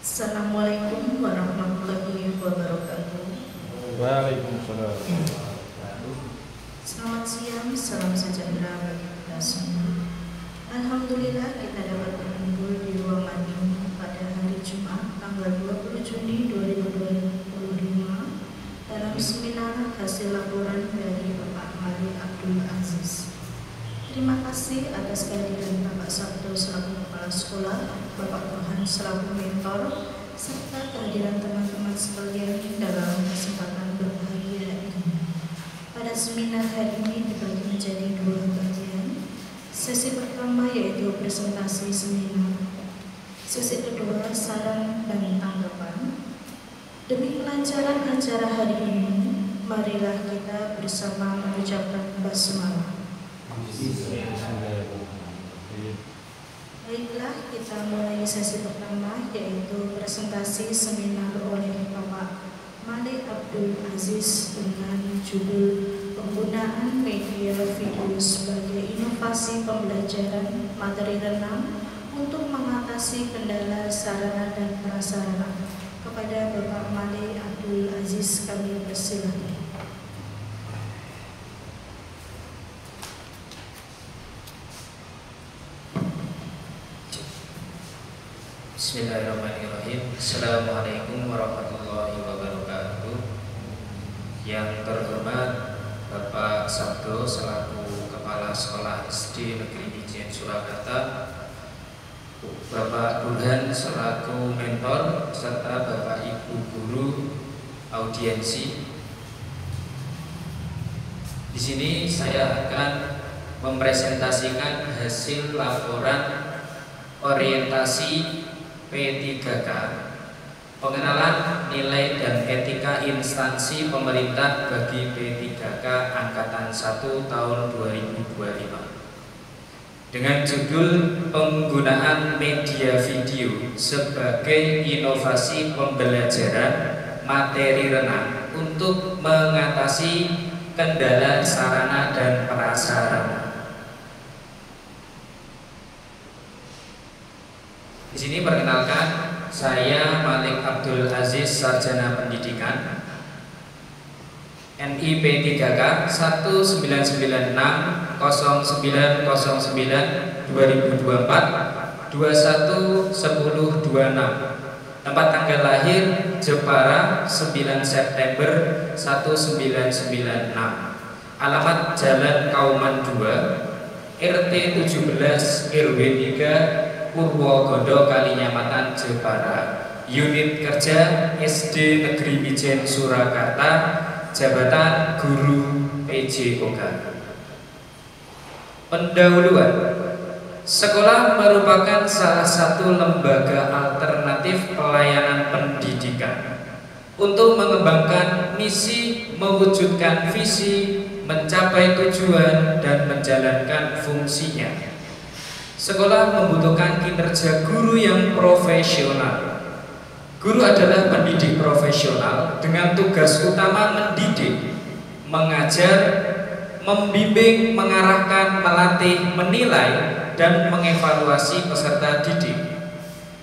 Assalamualaikum warahmatullahi wabarakatuh. Waalaikumsalam. Selamat siang, salam sejahtera bagi kita semua. Alhamdulillah kita dapat berkumpul di ruangan ini pada hari Jumat tanggal 20 Juni 2025 dalam seminar hasil laporan dari Bapak Malik Abdul Aziz. Terima kasih atas kehadiran Bapak Sabto selaku Kepala Sekolah, Bapak Burhan selaku mentor, serta kehadiran teman-teman sekalian dalam kesempatan berbahagia ini. Pada seminar hari ini dibagi menjadi dua bagian. Sesi pertama yaitu presentasi seminar. Sesi kedua saran dan tanggapan. Demi kelancaran acara hari ini, marilah kita bersama mengucapkan basmalah. Baiklah, kita mulai sesi pertama yaitu presentasi seminar oleh Bapak Malik Abdul Aziz dengan judul Penggunaan Media Video sebagai Inovasi Pembelajaran Materi Renang untuk Mengatasi Kendala Sarana dan Prasarana. Kepada Bapak Malik Abdul Aziz kami persilakan. Bismillahirrahmanirrahim. Assalamualaikum warahmatullahi wabarakatuh. Yang terhormat Bapak Sabto selaku Kepala Sekolah SD Negeri Mijen Surakarta, Bapak Burhan selaku mentor, serta Bapak Ibu Guru audiensi. Di sini saya akan mempresentasikan hasil laporan orientasi P3K, pengenalan nilai dan etika instansi pemerintah bagi P3K Angkatan 1 tahun 2025 dengan judul Penggunaan Media Video sebagai Inovasi Pembelajaran Materi Renang untuk Mengatasi Kendala Sarana dan Prasarana. Di sini perkenalkan, saya Malik Abdul Aziz, Sarjana Pendidikan, NIP 3K 1996 0909 2024 21 10 26. Tempat tanggal lahir Jepara 9 September 1996. Alamat Jalan Kauman 2, RT 17 RW 3 Purwogodo Kalinyamatan Jepara. Unit kerja SD Negeri Mijen Surakarta, Jabatan Guru PJOK. Pendahuluan. Sekolah merupakan salah satu lembaga alternatif pelayanan pendidikan untuk mengembangkan misi, mewujudkan visi, mencapai tujuan, dan menjalankan fungsinya. Sekolah membutuhkan kinerja guru yang profesional. Guru adalah pendidik profesional dengan tugas utama mendidik, mengajar, membimbing, mengarahkan, melatih, menilai, dan mengevaluasi peserta didik.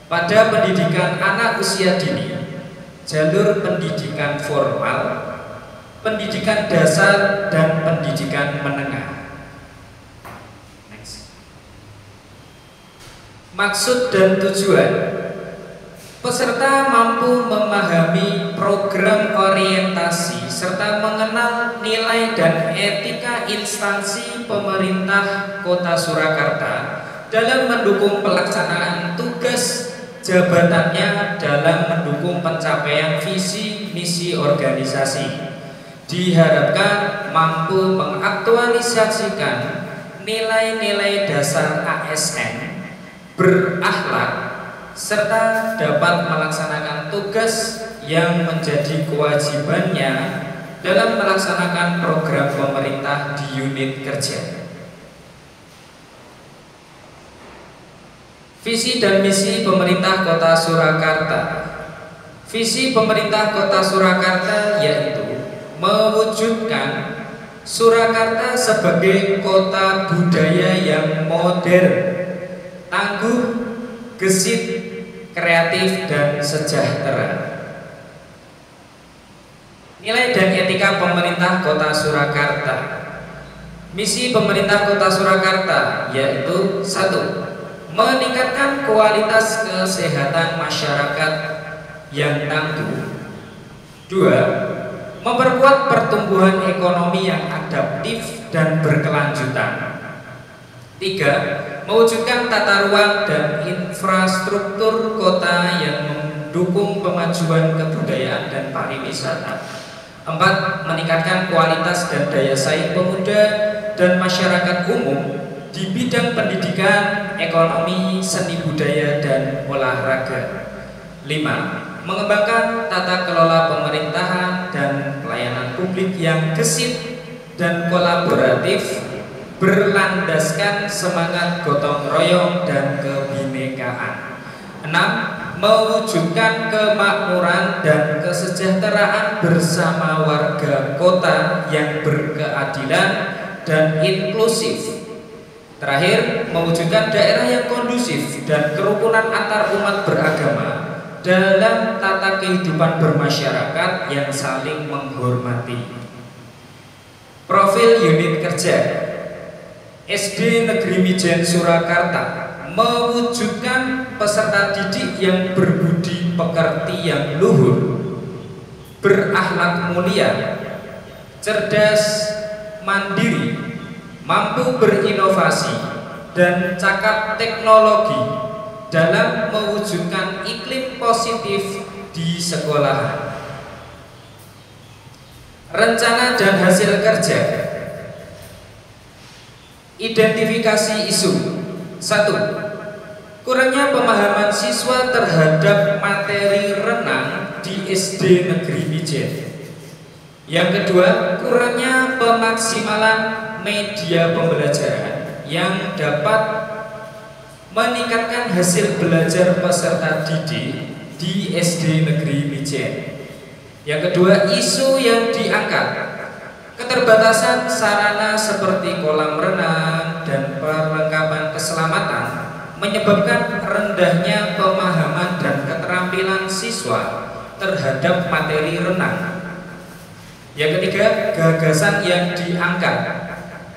Pada pendidikan anak usia dini, jalur pendidikan formal, pendidikan dasar, dan pendidikan menengah. Maksud dan tujuan. Peserta mampu memahami program orientasi serta mengenal nilai dan etika instansi pemerintah Kota Surakarta dalam mendukung pelaksanaan tugas jabatannya dalam mendukung pencapaian visi misi organisasi. Diharapkan mampu mengaktualisasikan nilai-nilai dasar ASN, berakhlak, serta dapat melaksanakan tugas yang menjadi kewajibannya dalam melaksanakan program pemerintah di unit kerja. Visi dan misi pemerintah Kota Surakarta. Visi pemerintah Kota Surakarta yaitu mewujudkan Surakarta sebagai kota budaya yang modern, tangguh, gesit, kreatif, dan sejahtera. Nilai dan etika pemerintah Kota Surakarta. Misi pemerintah Kota Surakarta yaitu 1. Meningkatkan kualitas kesehatan masyarakat yang tangguh. 2. Memperkuat pertumbuhan ekonomi yang adaptif dan berkelanjutan. 3. Mewujudkan tata ruang dan infrastruktur kota yang mendukung kemajuan kebudayaan dan pariwisata. 4. Meningkatkan kualitas dan daya saing pemuda dan masyarakat umum di bidang pendidikan, ekonomi, seni budaya, dan olahraga. 5. Mengembangkan tata kelola pemerintahan dan pelayanan publik yang gesit dan kolaboratif, berlandaskan semangat gotong royong dan kebinekaan. 6. Mewujudkan kemakmuran dan kesejahteraan bersama warga kota yang berkeadilan dan inklusif. Terakhir, mewujudkan daerah yang kondusif dan kerukunan antar umat beragama dalam tata kehidupan bermasyarakat yang saling menghormati. Profil unit kerja SD Negeri Mijen Surakarta mewujudkan peserta didik yang berbudi pekerti yang luhur, berakhlak mulia, cerdas, mandiri, mampu berinovasi, dan cakap teknologi dalam mewujudkan iklim positif di sekolah. Rencana dan hasil kerja. Identifikasi isu. 1. Kurangnya pemahaman siswa terhadap materi renang di SD Negeri Mijen. Yang kedua, kurangnya pemaksimalan media pembelajaran yang dapat meningkatkan hasil belajar peserta didik di SD Negeri Mijen. Yang kedua, isu yang diangkat. Keterbatasan sarana seperti kolam renang dan perlengkapan keselamatan menyebabkan rendahnya pemahaman dan keterampilan siswa terhadap materi renang. Yang ketiga, gagasan yang diangkat.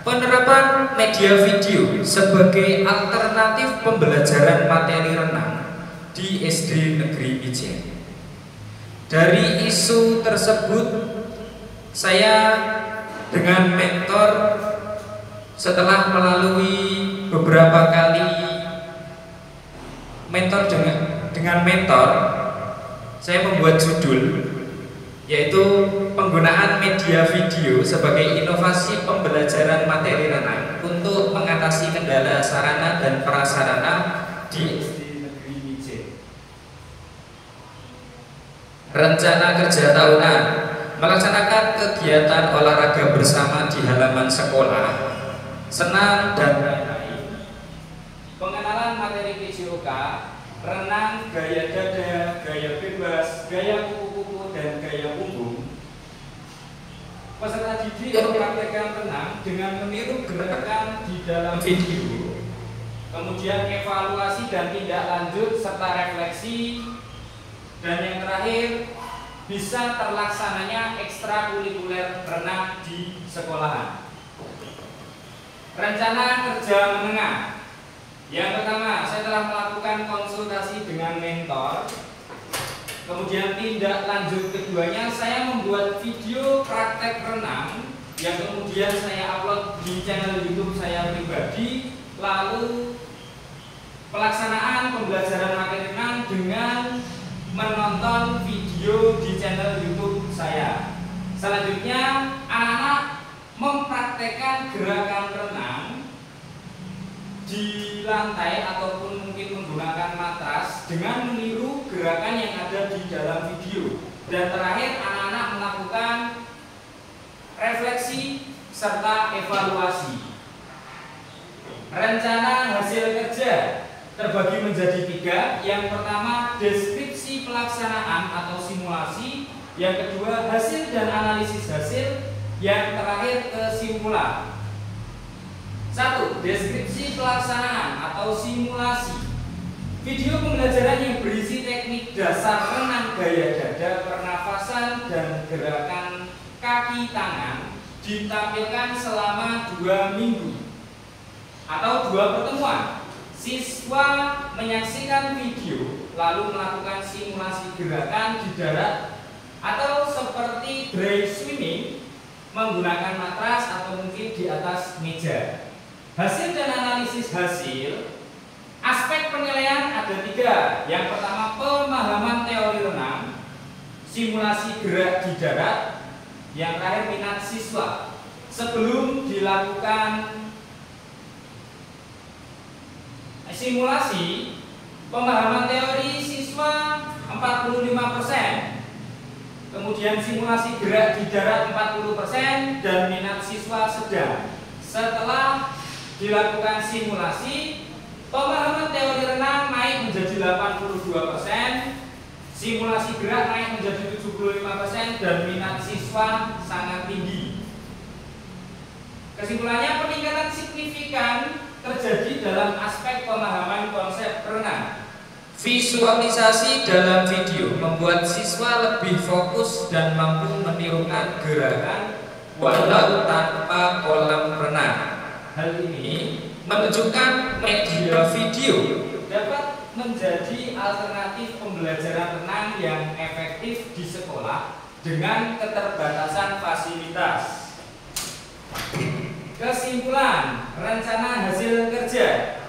Penerapan media video sebagai alternatif pembelajaran materi renang di SD Negeri Mijen. Dari isu tersebut, saya dengan mentor setelah melalui beberapa kali mentor dengan mentor, saya membuat judul yaitu penggunaan media video sebagai inovasi pembelajaran materi renang untuk mengatasi kendala sarana dan prasarana di SD Negeri Mijen. Rencana kerja tahunan. Melaksanakan kegiatan olahraga bersama di halaman sekolah, senam dan lain-lain. Pengenalan materi PJOK, renang, gaya dada, gaya bebas, gaya kupu-kupu, dan gaya punggung. Peserta didik mempraktekkan renang dengan meniru gerakan di dalam video. Kemudian evaluasi dan tindak lanjut serta refleksi. Dan yang terakhir, bisa terlaksananya ekstrakurikuler renang di sekolahan. Rencana kerja menengah. Yang pertama, saya telah melakukan konsultasi dengan mentor. Kemudian tindak lanjut keduanya, saya membuat video praktek renang yang kemudian saya upload di channel YouTube saya pribadi. Lalu pelaksanaan pembelajaran materi renang dengan menonton video di channel YouTube saya. Selanjutnya, anak-anak mempraktekkan gerakan renang di lantai ataupun mungkin menggunakan matras dengan meniru gerakan yang ada di dalam video. Dan terakhir, anak-anak melakukan refleksi serta evaluasi. Rencana hasil kerja terbagi menjadi 3. Yang pertama, deskripsi pelaksanaan atau simulasi. Yang kedua, hasil dan analisis hasil. Yang terakhir, kesimpulan. 1. Deskripsi pelaksanaan atau simulasi. Video pembelajaran yang berisi teknik dasar renang gaya dada, pernafasan, dan gerakan kaki tangan ditampilkan selama 2 minggu atau 2 pertemuan. Siswa menyaksikan video lalu melakukan simulasi gerakan di darat atau seperti dry swimming menggunakan matras atau mungkin di atas meja. Hasil dan analisis hasil. Aspek penilaian ada 3. Yang pertama, pemahaman teori renang, simulasi gerak di darat, yang terakhir minat siswa. Sebelum dilakukan simulasi, pemahaman teori siswa 45%, kemudian simulasi gerak di darat 40%, dan minat siswa sedang. Setelah dilakukan simulasi, pemahaman teori renang naik menjadi 82%, simulasi gerak naik menjadi 75%, dan minat siswa sangat tinggi. Kesimpulannya, peningkatan signifikan terjadi dalam aspek pemahaman konsep renang. Visualisasi dalam video membuat siswa lebih fokus dan mampu menirukan gerakan walau tanpa kolam renang. Hal ini menunjukkan media video dapat menjadi alternatif pembelajaran renang yang efektif di sekolah dengan keterbatasan fasilitas. Kesimpulan, rencana hasil kerja.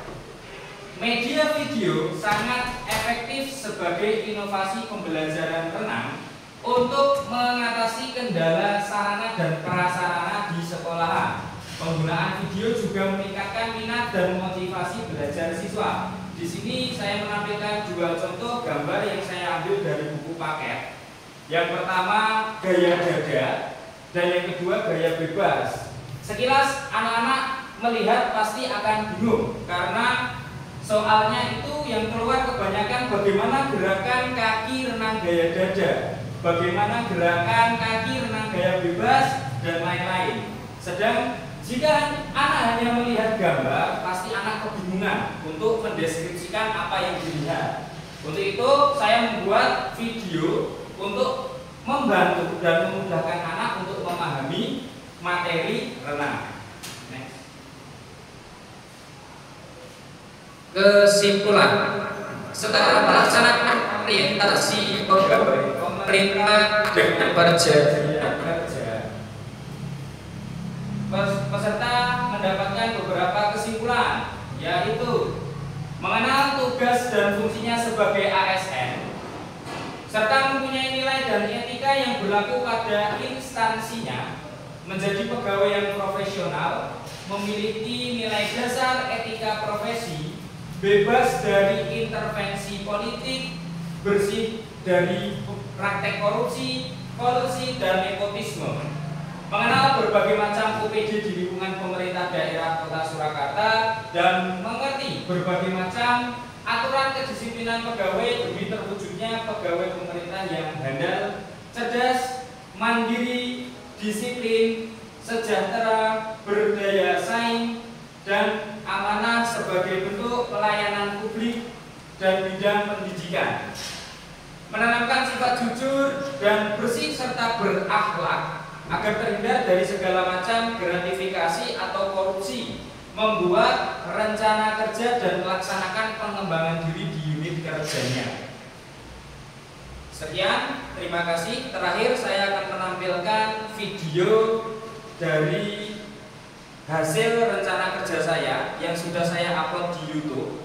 Media video sangat efektif sebagai inovasi pembelajaran renang untuk mengatasi kendala sarana dan prasarana di sekolahan. Penggunaan video juga meningkatkan minat dan motivasi belajar siswa. Di sini saya menampilkan 2 contoh gambar yang saya ambil dari buku paket. Yang pertama gaya dada dan yang kedua gaya bebas. Sekilas anak-anak melihat pasti akan bingung karena soalnya itu yang keluar kebanyakan bagaimana gerakan kaki renang gaya dada, bagaimana gerakan kaki renang gaya bebas, dan lain-lain. Sedang jika anak hanya melihat gambar, pasti anak kebingungan untuk mendeskripsikan apa yang dilihat. Untuk itu, saya membuat video untuk membantu dan memudahkan anak untuk memahami materi renang. Next. Kesimpulan, setelah melaksanakan orientasi pegawai pemerintah dengan perjanjian kerja, peserta mendapatkan beberapa kesimpulan, yaitu mengenal tugas dan fungsinya sebagai ASN, serta mempunyai nilai dan etika yang berlaku pada instansinya, menjadi pegawai yang profesional, memiliki nilai dasar etika profesi, bebas dari intervensi politik, bersih dari praktek korupsi, kolusi, dan nepotisme. Mengenal berbagai macam OPD di lingkungan pemerintah daerah Kota Surakarta dan mengerti berbagai macam aturan kedisiplinan pegawai demi terwujudnya pegawai pemerintah yang handal, cerdas, mandiri, disiplin, sejahtera, berdaya saing, dan amanah sebagai bentuk pelayanan publik dan bidang pendidikan. Menanamkan sifat jujur dan bersih serta berakhlak agar terhindar dari segala macam gratifikasi atau korupsi, membuat rencana kerja dan melaksanakan pengembangan diri di unit kerjanya. Sekian, terima kasih. Terakhir saya akan menampilkan video dari hasil rencana kerja saya yang sudah saya upload di YouTube.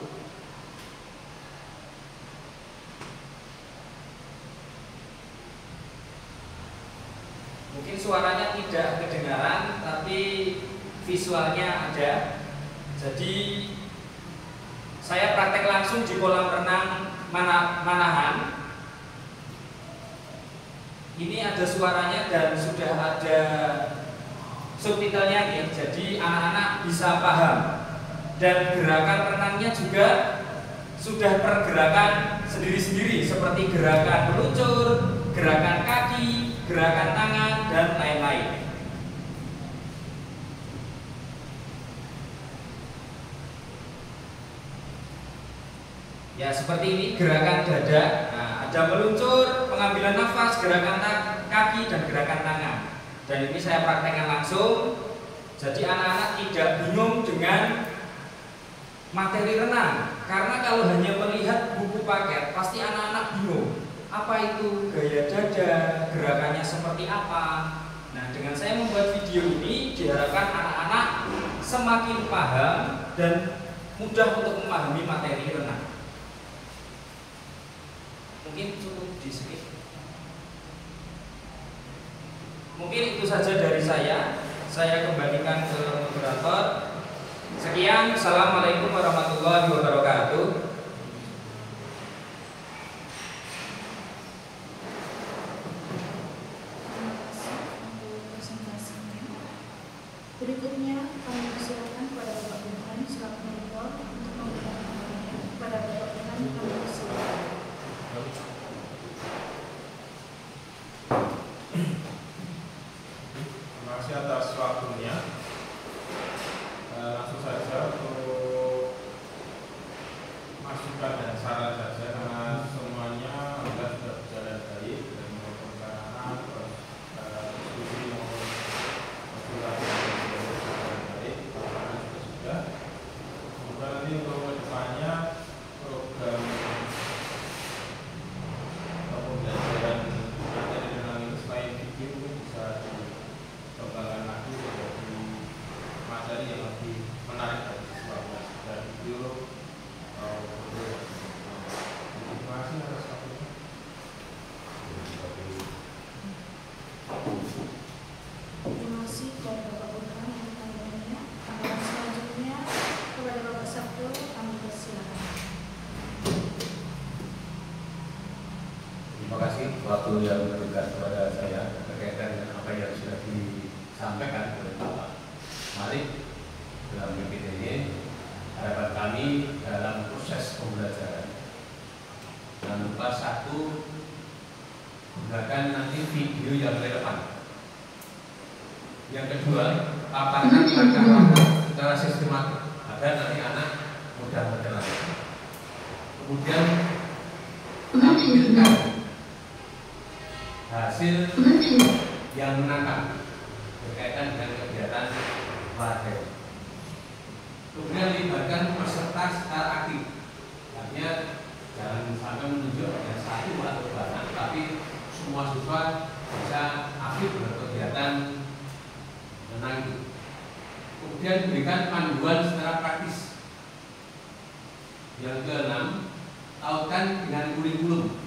Mungkin suaranya tidak kedengaran, tapi visualnya ada. Jadi saya praktek langsung di kolam renang Manahan. Ini ada suaranya dan sudah ada subtitlenya nih, jadi anak-anak bisa paham. Dan gerakan renangnya juga sudah pergerakan sendiri-sendiri seperti gerakan meluncur, gerakan kaki, gerakan tangan, dan lain-lain. Ya, seperti ini gerakan dada. Nah, ada meluncur, pengambilan nafas, gerakan kaki dan gerakan tangan. Dan ini saya praktekkan langsung. Jadi anak-anak tidak bingung dengan materi renang. Karena kalau hanya melihat buku paket, pasti anak-anak bingung. Apa itu gaya dada, gerakannya seperti apa. Nah, dengan saya membuat video ini diharapkan anak-anak semakin paham dan mudah untuk memahami materi renang. Mungkin cukup di skip. Mungkin itu saja dari saya. Saya kembalikan ke moderator. Sekian, assalamualaikum warahmatullahi wabarakatuh. Terima kasih untuk presentasinya. Berikutnya kami persilakan kepada Bapak Burhan selaku mentor untuk memberikan pandangannya kepada Bapak Burhan. Kami persilakan. Terima kasih atas waktunya. Langsung saja untuk masukan dan saran saja, karena semuanya sudah berjalan baik dari maupun anak terus diskusi maupun masukan berjalan baik, juga sudah. Semoga nanti untuk kedepannya program pembelajaran materi renang ini selain video mungkin bisa dikembangkan lagi menjadi materi yang lebih menarik bagi siswa dan video. Terima kasih atas waktunya. Terima kasih kepada Bapak Burhan untuk pandangannya. Pandangan selanjutnya kepada Bapak Sabto. Kami persilakan. Terima kasih waktu yang diberikan kepada saya berkaitan dengan apa yang sudah disampaikan oleh Bapak. Mari dalam PPT ini harapan kami dalam proses pembelajaran. Jangan lupa satu, gunakan nanti video yang relevan. Yang kedua, paparkan langkah-langkah secara sistematik agar nanti anak mudah mengenali. Kemudian tampilkan hasil yang menantang berkaitan dengan kegiatan materi. Kemudian libatkan peserta secara aktif. Artinya jangan sampai menunjuk hanya satu atau banyak, tapi semua siswa bisa aktif berkegiatan renang itu. Kemudian berikan panduan secara praktis. Yang keenam, tautkan dengan kurikulum.